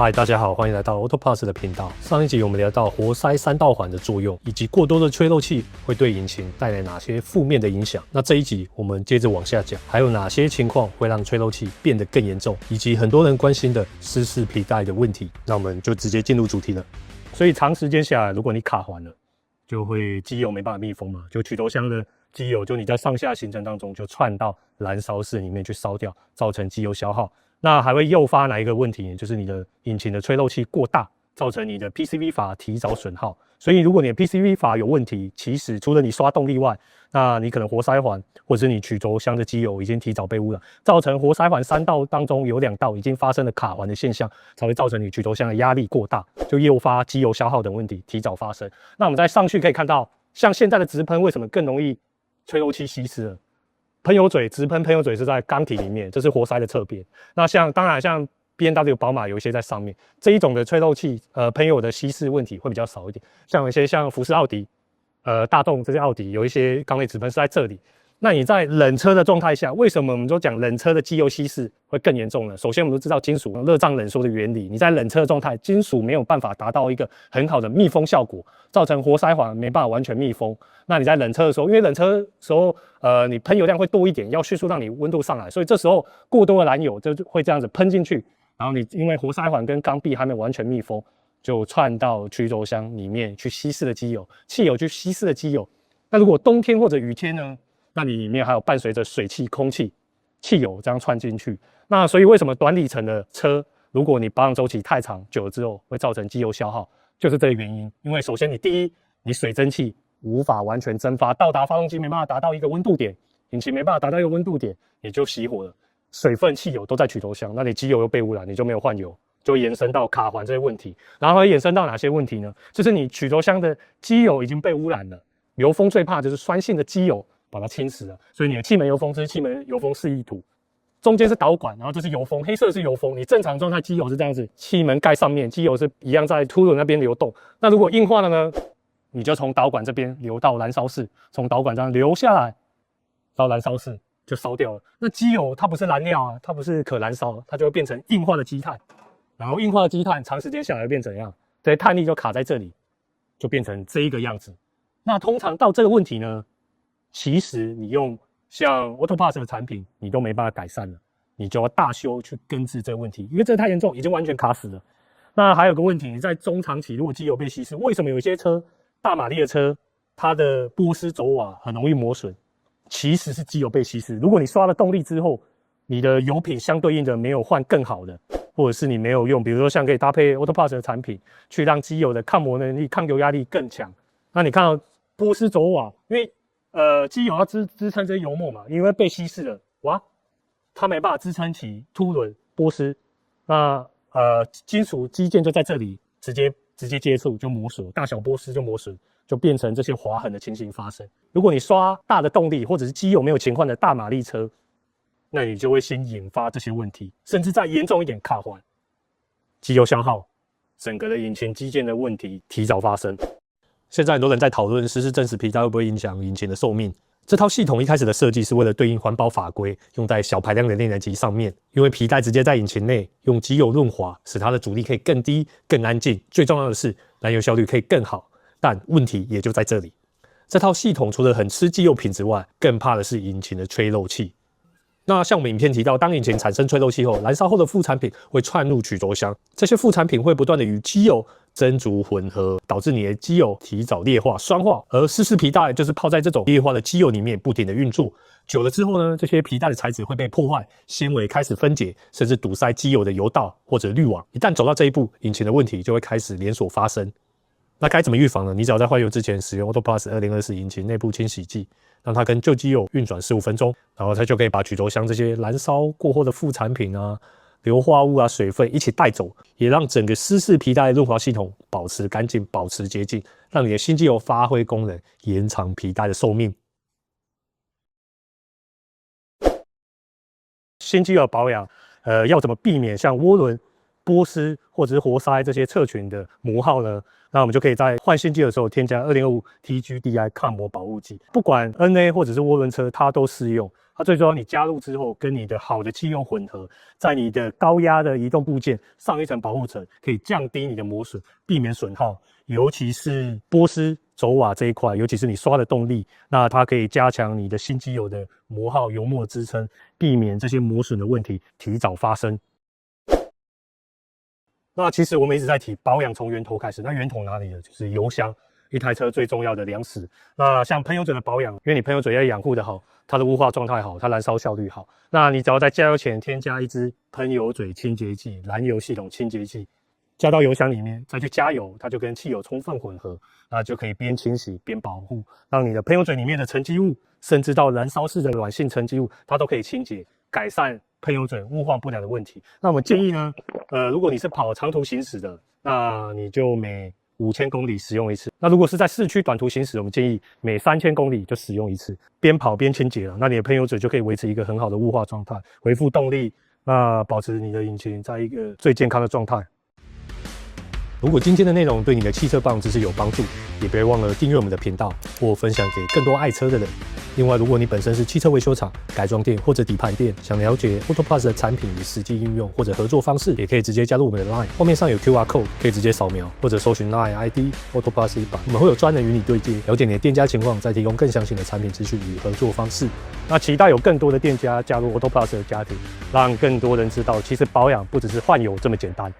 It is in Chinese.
嗨，大家好，欢迎来到 AutoParts 的频道。上一集我们聊到活塞3道环的作用，以及过多的吹漏气会对引擎带来哪些负面的影响。那这一集我们接着往下讲，还有哪些情况会让吹漏气变得更严重，以及很多人关心的湿式皮带的问题。那我们就直接进入主题了。所以长时间下来，如果你卡环了，就会机油没办法密封嘛，就曲轴箱的机油就你在上下行程当中就窜到燃烧室里面去烧掉，造成机油消耗。那还会诱发哪一个问题呢？就是你的引擎的吹漏器过大，造成你的 PCV 阀提早损耗。所以如果你的 PCV 阀有问题，其实除了你刷动力外，那你可能活塞环或者是你曲轴箱的机油已经提早被污染，造成活塞环3道当中有2道已经发生了卡环的现象，才会造成你曲轴箱的压力过大，就诱发机油消耗等问题提早发生。那我们在上去可以看到，像现在的直喷为什么更容易吹漏器稀释了？喷油嘴直喷喷油嘴是在缸体里面，这是活塞的侧边。那当然像 BMW 宝马有一些在上面，这一种的吹漏器喷油的稀释问题会比较少一点。像有一些像福斯、奥迪、大众这些奥迪有一些缸内直喷是在这里。那你在冷车的状态下，为什么我们都讲冷车的机油稀释会更严重呢？首先我们都知道金属热胀冷缩的原理，你在冷车的状态，金属没有办法达到一个很好的密封效果，造成活塞环没办法完全密封。那你在冷车的时候，因为冷车的时候你喷油量会多一点，要迅速让你温度上来，所以这时候过多的燃油就会这样子喷进去，然后你因为活塞环跟缸壁还没有完全密封，就窜到曲轴箱里面去稀释了机油，汽油去稀释了机油。那如果冬天或者雨天呢？那你里面还有伴随着水汽、空气、汽油这样窜进去。那所以为什么短里程的车，如果你保养周期太长，久了之后会造成机油消耗，就是这个原因。因为首先第一，你水蒸气无法完全蒸发，到达发动机没办法达到一个温度点，引擎没办法达到一个温度点，你就熄火了。水分、汽油都在曲轴箱，那你机油又被污染，你就没有换油，就会延伸到卡环这些问题。然后会延伸到哪些问题呢？就是你曲轴箱的机油已经被污染了。油封最怕就是酸性的机油把它侵蚀了，所以你的气门油封，这是气门油封示意图，中间是导管，然后这是油封，黑色是油封。你正常状态机油是这样子，气门盖上面，机油是一样在凸轮那边流动。那如果硬化了呢，你就从导管这边流到燃烧室，从导管这样流下来到燃烧室就烧掉了。那机油它不是燃料啊，它不是可燃烧，它就会变成硬化的积碳，然后硬化的积碳长时间下来会变怎样？这些碳粒就卡在这里，就变成这一个样子。那通常到这个问题呢？其实你用像 AutoParts 的产品，你都没办法改善了，你就要大修去根治这个问题，因为这太严重，已经完全卡死了。那还有个问题，你在中长期如果机油被稀释，为什么有一些车大马力的车，它的波丝轴瓦很容易磨损？其实是机油被稀释。如果你刷了动力之后，你的油品相对应的没有换更好的，或者是你没有用，比如说像可以搭配 AutoParts 的产品，去让机油的抗磨能力、抗油压力更强。那你看到波丝轴瓦，因为机油要支撑这些油墨嘛，因为被稀释了，哇，它没办法支撑起凸轮波丝，那金属基件就在这里直接接触就磨损，大小波丝就磨损，就变成这些划痕的情形发生。如果你刷大的动力或者是机油没有勤换的大马力车，那你就会先引发这些问题，甚至再严重一点卡环、机油消耗，整个的引擎基件的问题提早发生。现在很多人在讨论湿式正时皮带会不会影响引擎的寿命。这套系统一开始的设计是为了对应环保法规，用在小排量的内燃机上面。因为皮带直接在引擎内用机油润滑，使它的阻力可以更低、更安静。最重要的是，燃油效率可以更好。但问题也就在这里，这套系统除了很吃机油品质外，更怕的是引擎的吹漏气。那像我们影片提到，当引擎产生吹漏气后，燃烧后的副产品会窜入曲轴箱，这些副产品会不断的与机油蒸煮混合，导致你的机油提早劣化、酸化。而湿式皮带就是泡在这种劣化的机油里面，不停的运作。久了之后呢，这些皮带的材质会被破坏，纤维开始分解，甚至堵塞机油的油道或者滤网。一旦走到这一步，引擎的问题就会开始连锁发生。那该怎么预防呢？你只要在换油之前使用 AutoParts 2024引擎内部清洗剂，让它跟旧机油运转15分钟，然后它就可以把曲轴箱这些燃烧过后的副产品啊、硫化物啊、水分一起带走，也让整个湿式皮带的润滑系统保持干净、保持洁净，让你的新机油发挥功能，延长皮带的寿命。新机油保养，要怎么避免像涡轮波斯或者是活塞这些侧裙的磨耗呢，那我们就可以在换新机的时候添加2025 TGDI 抗磨保护剂，不管 NA 或者是涡轮车它都适用。它最重要，你加入之后跟你的好的汽油混合，在你的高压的移动部件上一层保护层，可以降低你的磨损，避免损耗。尤其是波斯轴瓦这一块，尤其是你刷的动力，那它可以加强你的新机油的磨耗油墨支撑，避免这些磨损的问题提早发生。那其实我们一直在提保养从源头开始，那源头哪里呢？就是油箱，一台车最重要的粮食。那像喷油嘴的保养，因为你喷油嘴要养护的好，它的雾化状态好，它燃烧效率好，那你只要在加油前添加一支喷油嘴清洁剂、燃油系统清洁剂，加到油箱里面，再去加油，它就跟汽油充分混合，那就可以边清洗边保护，让你的喷油嘴里面的沉积物，甚至到燃烧室的软性沉积物，它都可以清洁，改善喷油嘴雾化不良的问题。那我们建议呢，如果你是跑长途行驶的，那你就每5000公里使用一次。那如果是在市区短途行驶，我们建议每3000公里就使用一次，边跑边清洁了，那你的喷油嘴就可以维持一个很好的雾化状态，恢复动力，那保持你的引擎在一个最健康的状态。如果今天的内容对你的汽车保养知识有帮助，也别忘了订阅我们的频道或分享给更多爱车的人。另外，如果你本身是汽车维修厂、改装店或者底盘店，想了解 AutoPlus 的产品与实际应用或者合作方式，也可以直接加入我们的 LINE， 画面上有 QR code， 可以直接扫描，或者搜寻 LINE ID AutoPlus 100，我们会有专人与你对接，了解你的店家情况，再提供更详细的产品资讯与合作方式。那期待有更多的店家加入 AutoPlus 的家庭，让更多人知道，其实保养不只是换油这么简单。